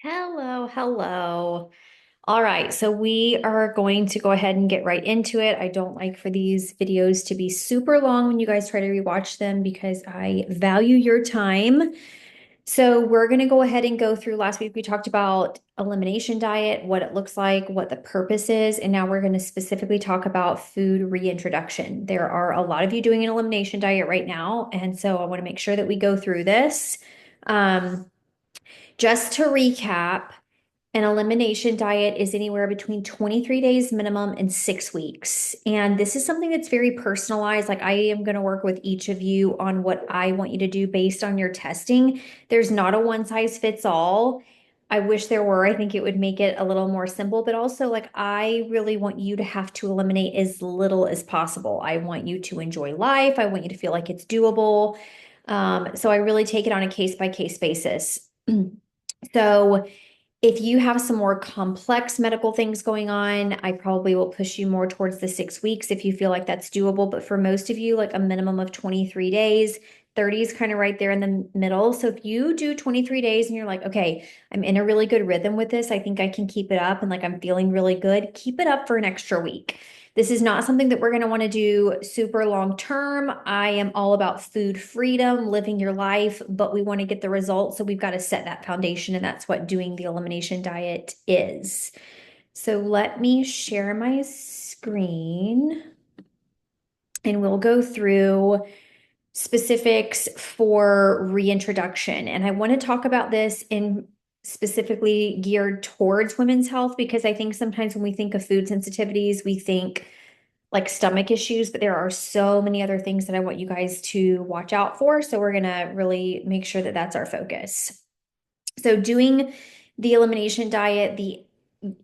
Hello, hello. All right, so we are going to go ahead and get right into it. I don't like for these videos to be super long when you guys try to rewatch them because I value your time. So we're going to go ahead and go through. Last week we talked about elimination diet, what it looks like, what the purpose is, and now we're going to specifically talk about food reintroduction. There are a lot of you doing an elimination diet right now, and so I want to make sure that we go through this. Um, just to recap, an elimination diet is anywhere between 23 days minimum and 6 weeks. And this is something that's very personalized. Like I am going to work with each of you on what I want you to do based on your testing. There's not a one size fits all. I wish there were. I think it would make it a little more simple, but also like I really want you to have to eliminate as little as possible. I want you to enjoy life. I want you to feel like it's doable. So I really take it on a case by case basis. So if you have some more complex medical things going on, I probably will push you more towards the 6 weeks if you feel like that's doable. But for most of you, like a minimum of 23 days, 30 is kind of right there in the middle. So if you do 23 days and you're like, okay, I'm in a really good rhythm with this, I think I can keep it up and like I'm feeling really good, keep it up for an extra week. This is not something that we're going to want to do super long term. I am all about food freedom, living your life, but we want to get the results. So we've got to set that foundation, and that's what doing the elimination diet is. So let me share my screen and we'll go through specifics for reintroduction. And I want to talk about this in specifically geared towards women's health because I think sometimes when we think of food sensitivities, we think like stomach issues, but there are so many other things that I want you guys to watch out for. So we're going to really make sure that that's our focus. So doing the elimination diet, the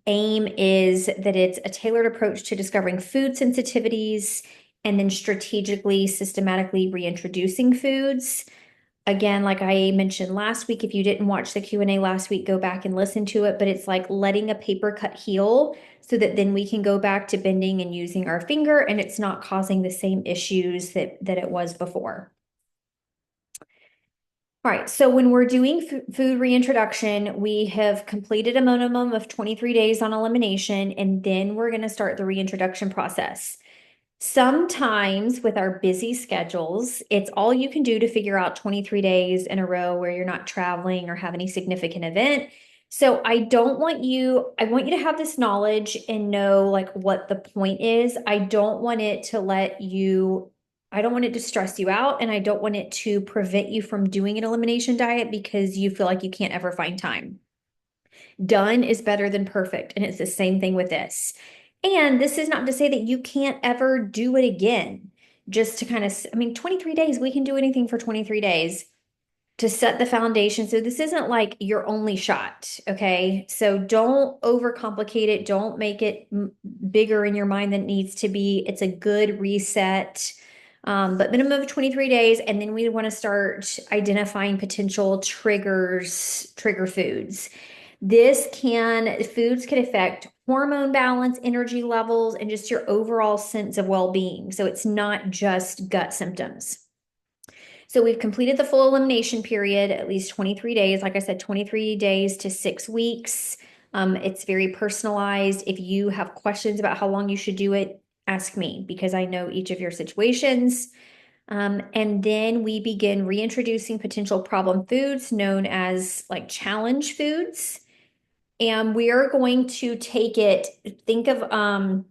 aim is that it's a tailored approach to discovering food sensitivities and then strategically, systematically reintroducing foods. Again, like I mentioned last week, if you didn't watch the Q&A last week, go back and listen to it, but it's like letting a paper cut heal so that then we can go back to bending and using our finger and it's not causing the same issues that it was before. All right, so when we're doing food reintroduction, we have completed a minimum of 23 days on elimination, and then we're going to start the reintroduction process. Sometimes with our busy schedules, it's all you can do to figure out 23 days in a row where you're not traveling or have any significant event. So I want you to have this knowledge and know like what the point is. I don't want it to stress you out, and I don't want it to prevent you from doing an elimination diet because you feel like you can't ever find time. Done is better than perfect. And it's the same thing with this. And this is not to say that you can't ever do it again. Just to kind of, I mean, 23 days, we can do anything for 23 days to set the foundation. So this isn't like your only shot. Okay. So don't overcomplicate it. Don't make it bigger in your mind than it needs to be. It's a good reset. But minimum of 23 days. And then we want to start identifying potential trigger foods. Foods can affect hormone balance, energy levels, and just your overall sense of well-being. So it's not just gut symptoms. So we've completed the full elimination period, at least 23 days. Like I said, 23 days to 6 weeks. It's very personalized. If you have questions about how long you should do it, ask me because I know each of your situations. And then we begin reintroducing potential problem foods known as like challenge foods. And we are going to think of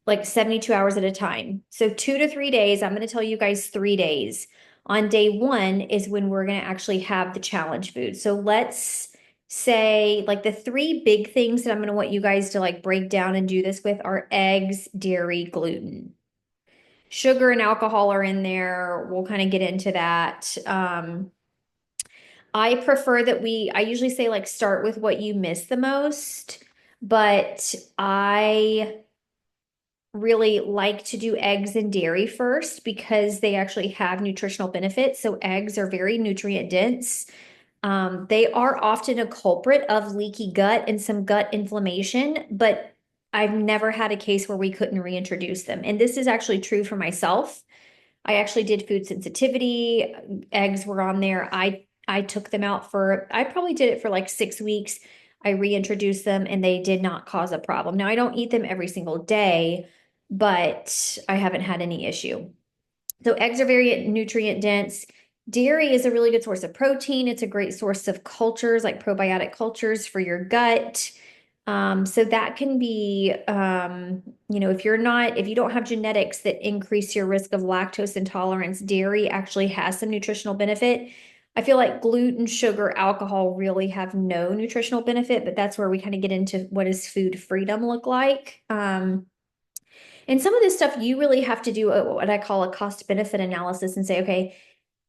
like 72 hours at a time. So 2 to 3 days, I'm going to tell you guys 3 days. On day one is when we're going to actually have the challenge food. So let's say like the three big things that I'm going to want you guys to like break down and do this with are eggs, dairy, gluten. Sugar and alcohol are in there. We'll kind of get into that. I usually say like start with what you miss the most, but I really like to do eggs and dairy first because they actually have nutritional benefits. So eggs are very nutrient dense. They are often a culprit of leaky gut and some gut inflammation, but I've never had a case where we couldn't reintroduce them. And this is actually true for myself. I actually did food sensitivity. Eggs were on there. I took them out I probably did it for like 6 weeks. I reintroduced them and they did not cause a problem. Now, I don't eat them every single day, but I haven't had any issue. So eggs are very nutrient dense. Dairy is a really good source of protein. It's a great source of cultures like probiotic cultures for your gut. So that can be, if you don't have genetics that increase your risk of lactose intolerance, dairy actually has some nutritional benefit. I feel like gluten, sugar, alcohol really have no nutritional benefit, but that's where we kind of get into what does food freedom look like. And some of this stuff you really have to do what I call a cost benefit analysis and say, okay,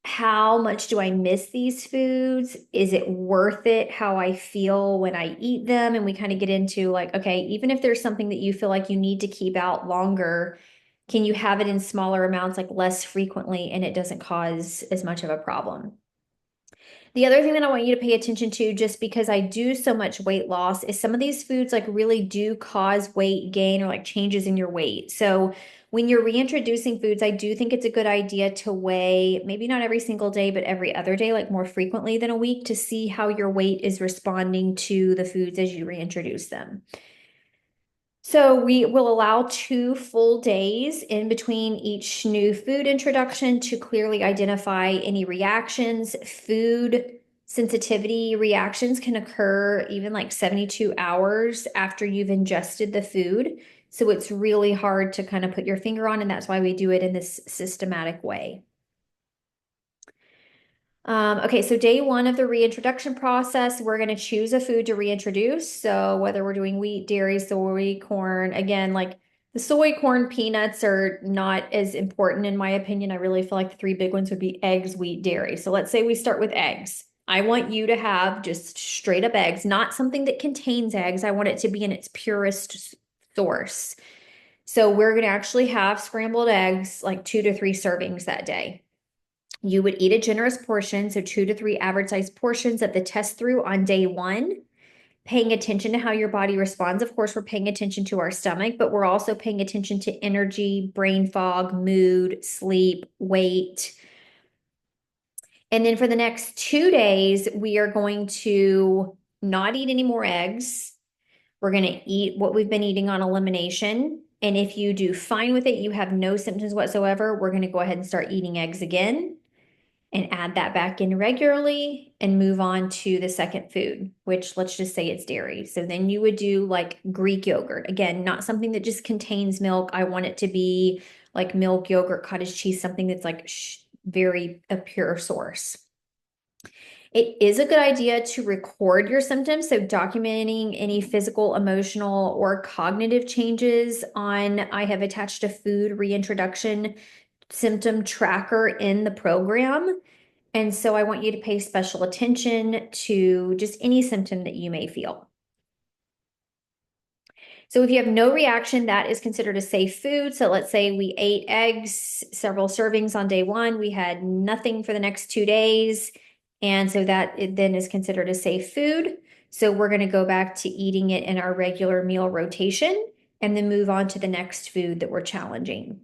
how much do I miss these foods? Is it worth it how I feel when I eat them? And we kind of get into like, okay, even if there's something that you feel like you need to keep out longer, can you have it in smaller amounts, like less frequently, and it doesn't cause as much of a problem? The other thing that I want you to pay attention to, just because I do so much weight loss, is some of these foods like really do cause weight gain or like changes in your weight. So when you're reintroducing foods, I do think it's a good idea to weigh, maybe not every single day, but every other day, like more frequently than a week, to see how your weight is responding to the foods as you reintroduce them. So we will allow 2 full days in between each new food introduction to clearly identify any reactions. Food sensitivity reactions can occur even like 72 hours after you've ingested the food. So it's really hard to kind of put your finger on, and that's why we do it in this systematic way. Okay, so day one of the reintroduction process, we're going to choose a food to reintroduce. So whether we're doing wheat, dairy, soy, corn, again, like the soy, corn, peanuts are not as important in my opinion. I really feel like the three big ones would be eggs, wheat, dairy. So let's say we start with eggs. I want you to have just straight up eggs, not something that contains eggs. I want it to be in its purest source. So we're going to actually have scrambled eggs, like 2 to 3 servings that day. You would eat a generous portion, so 2 to 3 average size portions of the test through on day one, paying attention to how your body responds. Of course, we're paying attention to our stomach, but we're also paying attention to energy, brain fog, mood, sleep, weight. And then for the next 2 days, we are going to not eat any more eggs. We're going to eat what we've been eating on elimination. And if you do fine with it, you have no symptoms whatsoever, we're going to go ahead and start eating eggs again and add that back in regularly and move on to the second food, which let's just say it's dairy. So then you would do like Greek yogurt. Again, not something that just contains milk. I want it to be like milk, yogurt, cottage cheese, something that's like very a pure source. It is a good idea to record your symptoms. So documenting any physical, emotional, or cognitive changes I have attached a food reintroduction symptom tracker in the program. And so I want you to pay special attention to just any symptom that you may feel. So if you have no reaction, that is considered a safe food. So let's say we ate eggs, several servings on day one, we had nothing for the next 2 days. And so that then is considered a safe food. So we're going to go back to eating it in our regular meal rotation and then move on to the next food that we're challenging.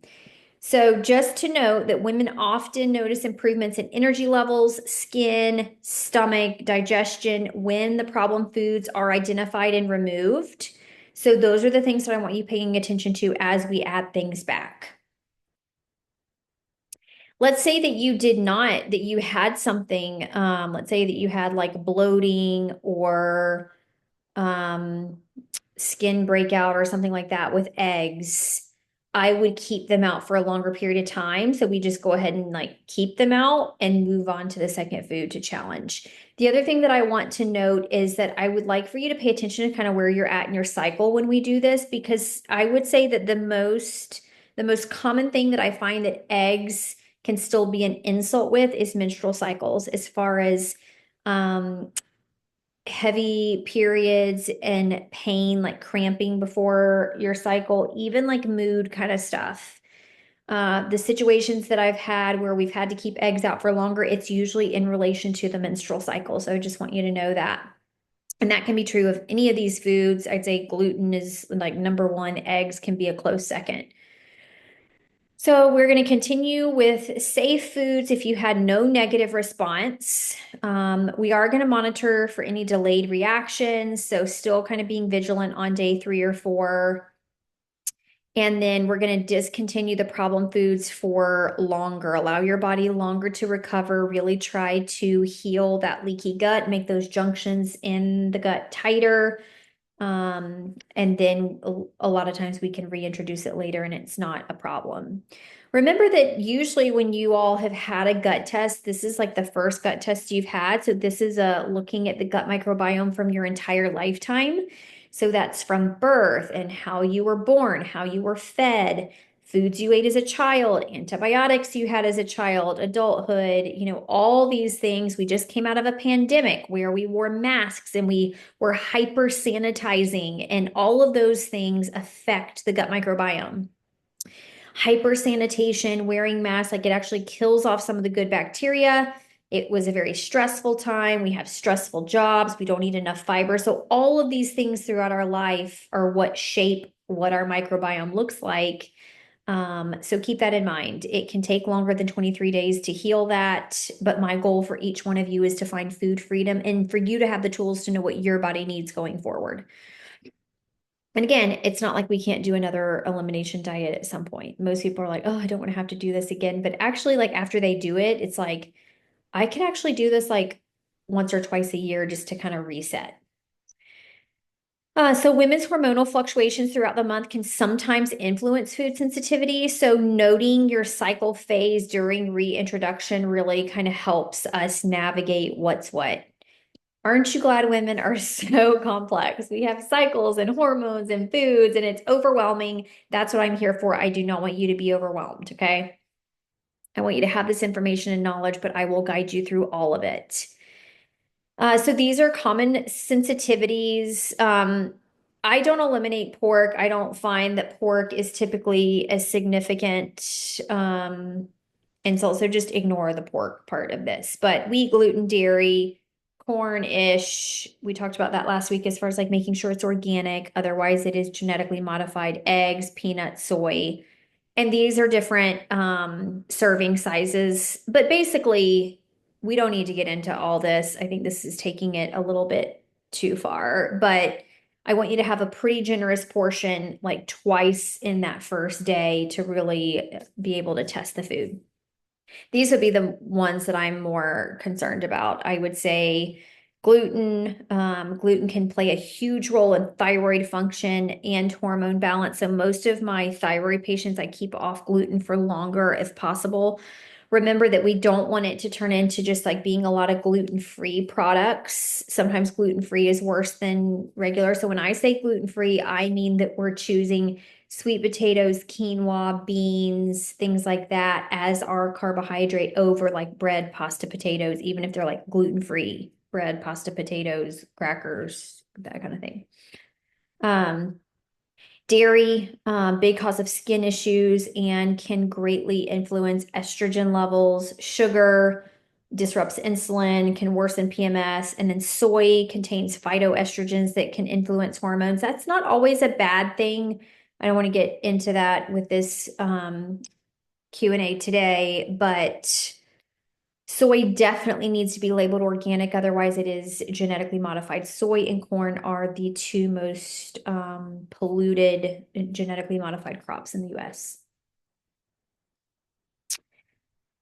So just to note that women often notice improvements in energy levels, skin, stomach, digestion when the problem foods are identified and removed. So those are the things that I want you paying attention to as we add things back. Let's say that you did not, that you had something, let's say that you had like bloating or um, skin breakout or something like that with eggs, I would keep them out for a longer period of time. So we just go ahead and like keep them out and move on to the second food to challenge. The other thing that I want to note is that I would like for you to pay attention to kind of where you're at in your cycle when we do this, because I would say that the most common thing that I find that eggs can still be an insult with is menstrual cycles, as far as heavy periods and pain, like cramping before your cycle, even like mood kind of stuff. The situations that I've had where we've had to keep eggs out for longer, it's usually in relation to the menstrual cycle. So I just want you to know that. And that can be true of any of these foods. I'd say gluten is like number one, eggs can be a close second. So we're going to continue with safe foods if you had no negative response. We are going to monitor for any delayed reactions, so still kind of being vigilant on day 3 or 4. And then we're going to discontinue the problem foods for longer. Allow your body longer to recover. Really try to heal that leaky gut, make those junctions in the gut tighter. And then a lot of times we can reintroduce it later and it's not a problem. Remember that usually when you all have had a gut test, this is like the first gut test you've had. So this is looking at the gut microbiome from your entire lifetime. So that's from birth and how you were born, how you were fed, foods you ate as a child, antibiotics you had as a child, adulthood, all these things. We just came out of a pandemic where we wore masks and we were hyper sanitizing, and all of those things affect the gut microbiome. Hyper sanitation, wearing masks, like it actually kills off some of the good bacteria. It was a very stressful time. We have stressful jobs. We don't eat enough fiber. So all of these things throughout our life are what shape what our microbiome looks like. So keep that in mind. It can take longer than 23 days to heal that, but my goal for each one of you is to find food freedom and for you to have the tools to know what your body needs going forward. And again, it's not like we can't do another elimination diet at some point. Most people are like, oh, I don't want to have to do this again. But actually, like after they do it, it's like, I can actually do this like once or twice a year just to kind of reset. So women's hormonal fluctuations throughout the month can sometimes influence food sensitivity. So noting your cycle phase during reintroduction really kind of helps us navigate what's what. Aren't you glad women are so complex? We have cycles and hormones and foods, and it's overwhelming. That's what I'm here for. I do not want you to be overwhelmed, okay? I want you to have this information and knowledge, but I will guide you through all of it. So these are common sensitivities. I don't eliminate pork. I don't find that pork is typically a significant insult. So just ignore the pork part of this. But wheat, gluten, dairy, corn-ish. We talked about that last week as far as like making sure it's organic. Otherwise, it is genetically modified. Eggs, peanuts, soy. And these are different serving sizes. But basically, we don't need to get into all this. I think this is taking it a little bit too far. But I want you to have a pretty generous portion, like twice in that first day, to really be able to test the food. These would be the ones that I'm more concerned about. I would say gluten. Gluten can play a huge role in thyroid function and hormone balance. So most of my thyroid patients, I keep off gluten for longer if possible. Remember that we don't want it to turn into just like being a lot of gluten-free products. Sometimes gluten-free is worse than regular. So when I say gluten-free, I mean that we're choosing sweet potatoes, quinoa, beans, things like that as our carbohydrate over like bread, pasta, potatoes, even if they're like gluten-free bread, pasta, potatoes, crackers, that kind of thing. Um, Dairy, big cause of skin issues and can greatly influence estrogen levels. Sugar disrupts insulin, can worsen PMS. And then soy contains phytoestrogens that can influence hormones. That's not always a bad thing. I don't want to get into that with this Q&A today, but soy definitely needs to be labeled organic, otherwise it is genetically modified. Soy and corn are the two most polluted genetically modified crops in the US.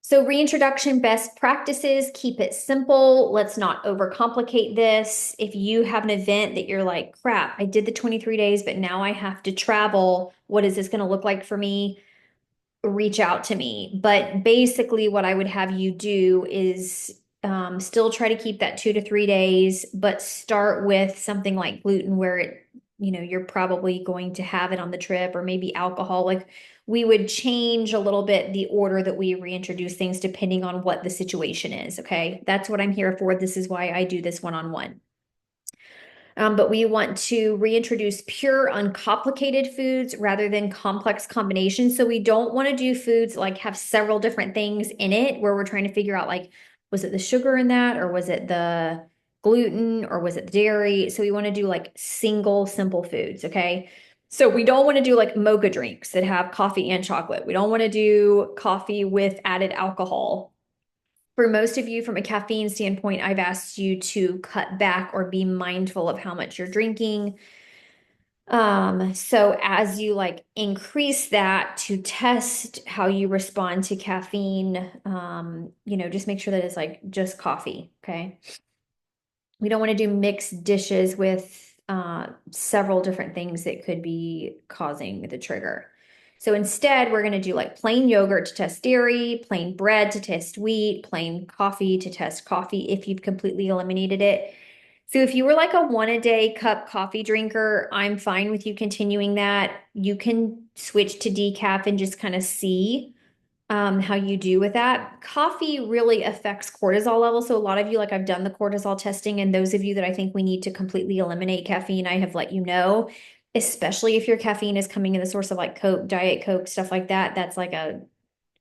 So reintroduction best practices, keep it simple. Let's not overcomplicate this. If you have an event that you're like, crap, I did the 23 days, but now I have to travel. What is this going to look like for me? Reach out to me. But basically, what I would have you do is still try to keep that 2 to 3 days, but start with something like gluten where you're probably going to have it on the trip, or maybe alcohol. Like we would change a little bit the order that we reintroduce things depending on what the situation is. Okay. That's what I'm here for. This is why I do this one-on-one. But we want to reintroduce pure, uncomplicated foods rather than complex combinations. So we don't want to do foods like have several different things in it where we're trying to figure out like, was it the sugar in that, or was it the gluten, or was it the dairy? So we want to do like single, simple foods. Okay. So we don't want to do like mocha drinks that have coffee and chocolate. We don't want to do coffee with added alcohol. For most of you, from a caffeine standpoint, I've asked you to cut back or be mindful of how much you're drinking. So as you like increase that to test how you respond to caffeine, just make sure that it's like just coffee, okay? We don't want to do mixed dishes with several different things that could be causing the trigger. So instead, we're going to do like plain yogurt to test dairy, plain bread to test wheat, plain coffee to test coffee if you've completely eliminated it. So if you were like a 1 a day cup coffee drinker, I'm fine with you continuing that. You can switch to decaf and just kind of see how you do with that. Coffee really affects cortisol levels. So a lot of you, like I've done the cortisol testing, and those of you that I think we need to completely eliminate caffeine, I have let you know, especially if your caffeine is coming in the source of like Coke, Diet Coke, stuff like that. That's like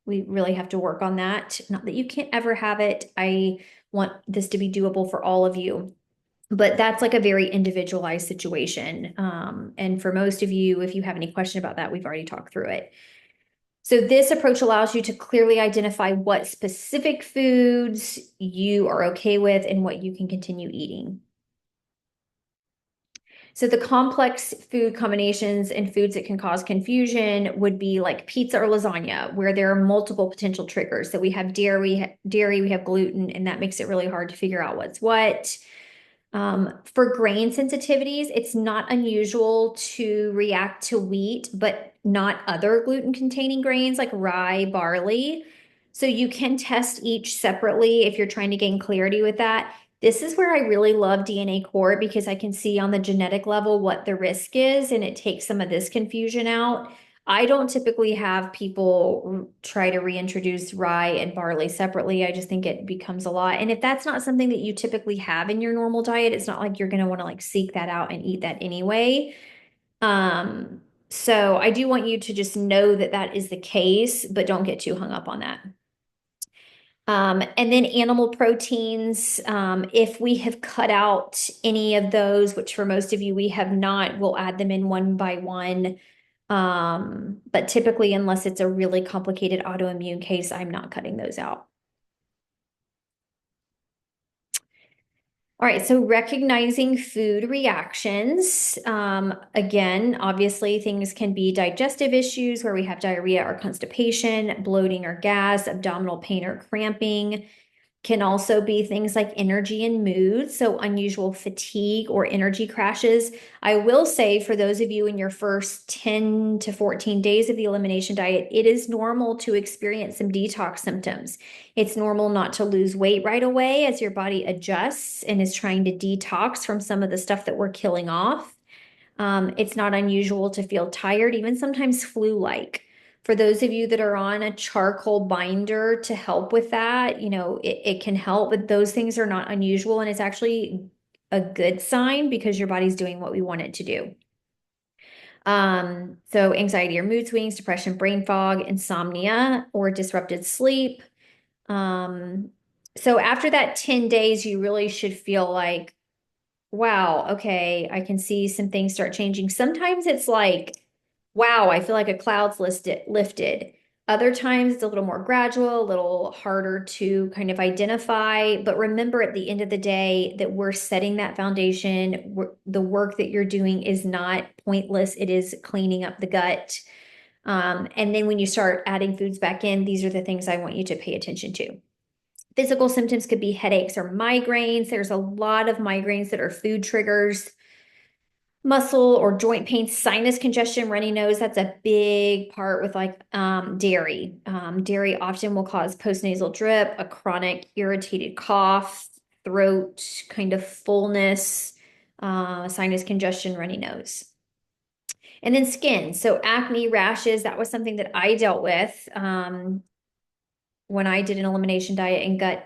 we really have to work on that. Not that you can't ever have it. I want this to be doable for all of you. But that's like a very individualized situation. And for most of you, if you have any question about that, we've already talked through it. So this approach allows you to clearly identify what specific foods you are okay with and what you can continue eating. So the complex food combinations and foods that can cause confusion would be like pizza or lasagna, where there are multiple potential triggers. So we have dairy, we have gluten, and that makes it really hard to figure out what's what. For grain sensitivities, it's not unusual to react to wheat, but not other gluten-containing grains like rye, barley. So you can test each separately if you're trying to gain clarity with that. This is where I really love DNA Core because I can see on the genetic level what the risk is, and it takes some of this confusion out. I don't typically have people try to reintroduce rye and barley separately. I just think it becomes a lot. And if that's not something that you typically have in your normal diet, it's not like you're going to want to like seek that out and eat that anyway. Um, so I do want you to just know that that is the case, but don't get too hung up on that. And then animal proteins, if we have cut out any of those, which for most of you we have not, we'll add them in one by one. But typically, unless it's a really complicated autoimmune case, I'm not cutting those out. All right, so recognizing food reactions. Again, obviously, things can be digestive issues where we have diarrhea or constipation, bloating or gas, abdominal pain or cramping. Can also be things like energy and mood, so unusual fatigue or energy crashes. I will say for those of you in your first 10 to 14 days of the elimination diet, it is normal to experience some detox symptoms. It's normal not to lose weight right away as your body adjusts and is trying to detox from some of the stuff that we're killing off. It's not unusual to feel tired, even sometimes flu-like. For those of you that are on a charcoal binder to help with that, it can help, but those things are not unusual. And it's actually a good sign because your body's doing what we want it to do. So anxiety or mood swings, depression, brain fog, insomnia, or disrupted sleep. So after that 10 days, you really should feel like, wow, okay, I can see some things start changing. Sometimes it's like, wow, I feel like a cloud's lifted. Other times it's a little more gradual, a little harder to kind of identify. But remember at the end of the day that we're setting that foundation. The work that you're doing is not pointless. It is cleaning up the gut. And then when you start adding foods back in, these are the things I want you to pay attention to. Physical symptoms could be headaches or migraines. There's a lot of migraines that are food triggers. Muscle or joint pain, sinus congestion, runny nose, that's a big part with like dairy. Dairy often will cause postnasal drip, a chronic irritated cough, throat kind of fullness, sinus congestion, runny nose. And then skin. So acne, rashes, that was something that I dealt with when I did an elimination diet and gut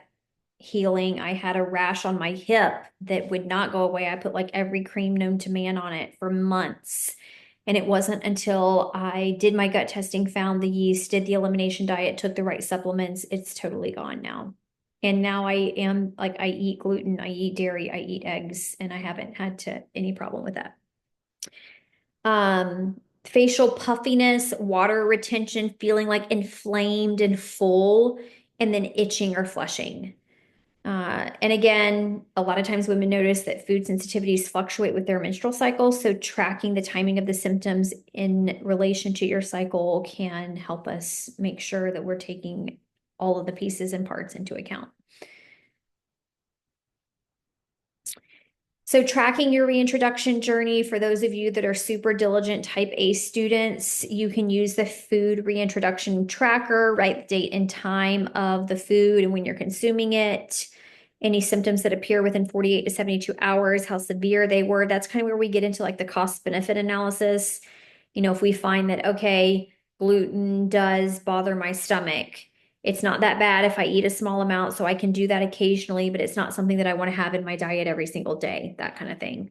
healing. I had a rash on my hip that would not go away. I put like every cream known to man on it for months. And it wasn't until I did my gut testing, found the yeast, did the elimination diet, took the right supplements, it's totally gone now. And now I am like, I eat gluten, I eat dairy, I eat eggs, and I haven't had any problem with that. Facial puffiness, water retention, feeling like inflamed and full, and then itching or flushing. And again, a lot of times women notice that food sensitivities fluctuate with their menstrual cycle. So tracking the timing of the symptoms in relation to your cycle can help us make sure that we're taking all of the pieces and parts into account. So tracking your reintroduction journey, for those of you that are super diligent type A students, you can use the food reintroduction tracker, write the date and time of the food and when you're consuming it, any symptoms that appear within 48 to 72 hours, how severe they were. That's kind of where we get into like the cost benefit analysis. If we find that, okay, gluten does bother my stomach, it's not that bad if I eat a small amount, so I can do that occasionally, but it's not something that I want to have in my diet every single day, that kind of thing.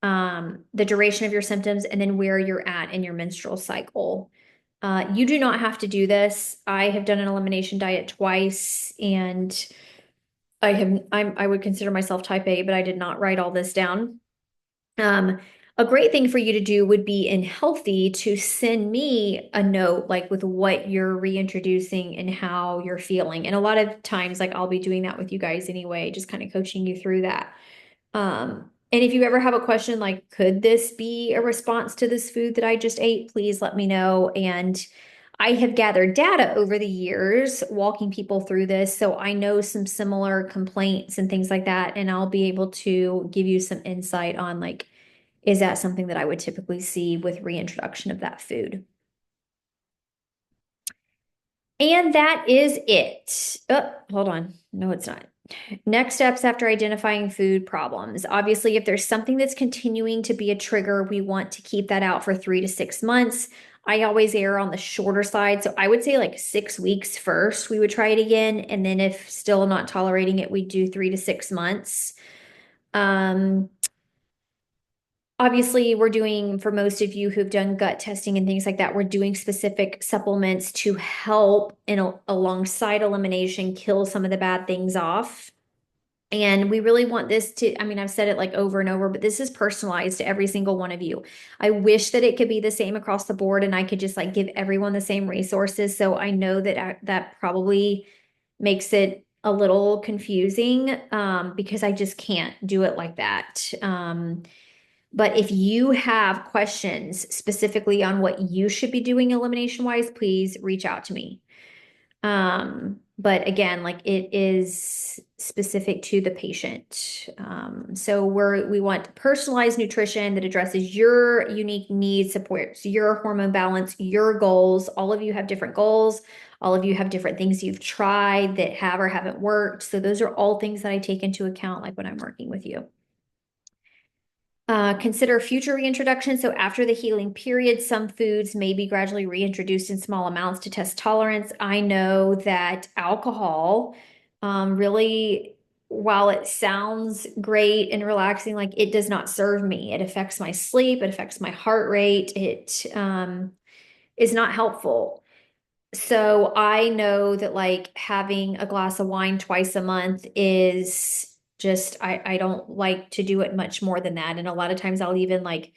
The duration of your symptoms, and then where you're at in your menstrual cycle. You do not have to do this. I have done an elimination diet twice, and I would consider myself type A, but I did not write all this down. Um, a great thing for you to do would be in Healthy to send me a note, like with what you're reintroducing and how you're feeling. And a lot of times, like I'll be doing that with you guys anyway, just kind of coaching you through that. And if you ever have a question like, could this be a response to this food that I just ate? Please let me know. And I have gathered data over the years, walking people through this. So I know some similar complaints and things like that. And I'll be able to give you some insight on like, is that something that I would typically see with reintroduction of that food? And that is it. Oh, hold on. No, it's not. Next steps after identifying food problems. Obviously, if there's something that's continuing to be a trigger, we want to keep that out for 3 to 6 months. I always err on the shorter side. So I would say like 6 weeks first, we would try it again. And then if still not tolerating it, we do 3 to 6 months. Um, Obviously, we're doing, for most of you who've done gut testing and things like that, we're doing specific supplements to help alongside elimination kill some of the bad things off. And we really want this to, I mean, I've said it like over and over, but this is personalized to every single one of you. I wish that it could be the same across the board and I could just like give everyone the same resources. So I know that that probably makes it a little confusing because I just can't do it like that. But if you have questions specifically on what you should be doing elimination wise, please reach out to me. But again, like it is specific to the patient. So we want personalized nutrition that addresses your unique needs, supports your hormone balance, your goals. All of you have different goals. All of you have different things you've tried that have or haven't worked. So those are all things that I take into account, like when I'm working with you. Consider future reintroduction. So after the healing period, some foods may be gradually reintroduced in small amounts to test tolerance. I know that alcohol, really, while it sounds great and relaxing, like it does not serve me. It affects my sleep. It affects my heart rate. It, is not helpful. So I know that like having a glass of wine twice a month is just I don't like to do it much more than that. And a lot of times I'll even like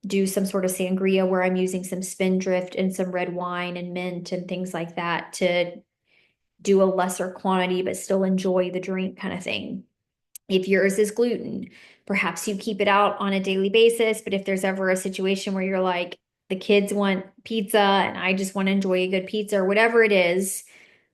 do some sort of sangria where I'm using some spindrift and some red wine and mint and things like that to do a lesser quantity but still enjoy the drink kind of thing. If yours is gluten, perhaps you keep it out on a daily basis. But if there's ever a situation where you're like, the kids want pizza and I just want to enjoy a good pizza or whatever it is,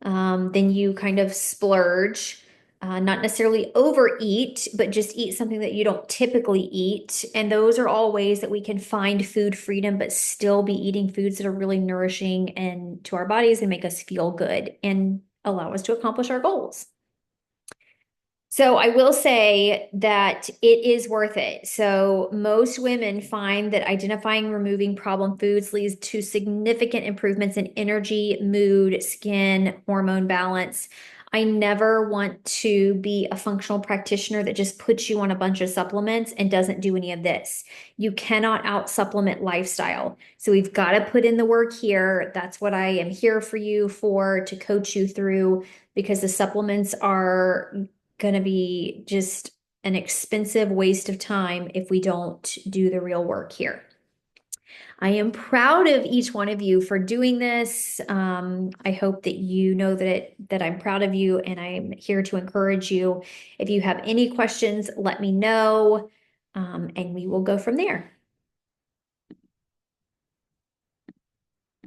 then you kind of splurge, not necessarily overeat, but just eat something that you don't typically eat. And those are all ways that we can find food freedom, but still be eating foods that are really nourishing and to our bodies and make us feel good and allow us to accomplish our goals. So I will say that it is worth it. So most women find that identifying and removing problem foods leads to significant improvements in energy, mood, skin, hormone balance. I never want to be a functional practitioner that just puts you on a bunch of supplements and doesn't do any of this. You cannot out supplement lifestyle. So we've got to put in the work here. That's what I am here for you for, to coach you through, because the supplements are going to be just an expensive waste of time if we don't do the real work here. I am proud of each one of you for doing this. I hope that you know that I'm proud of you and I'm here to encourage you. If you have any questions, let me know, and we will go from there.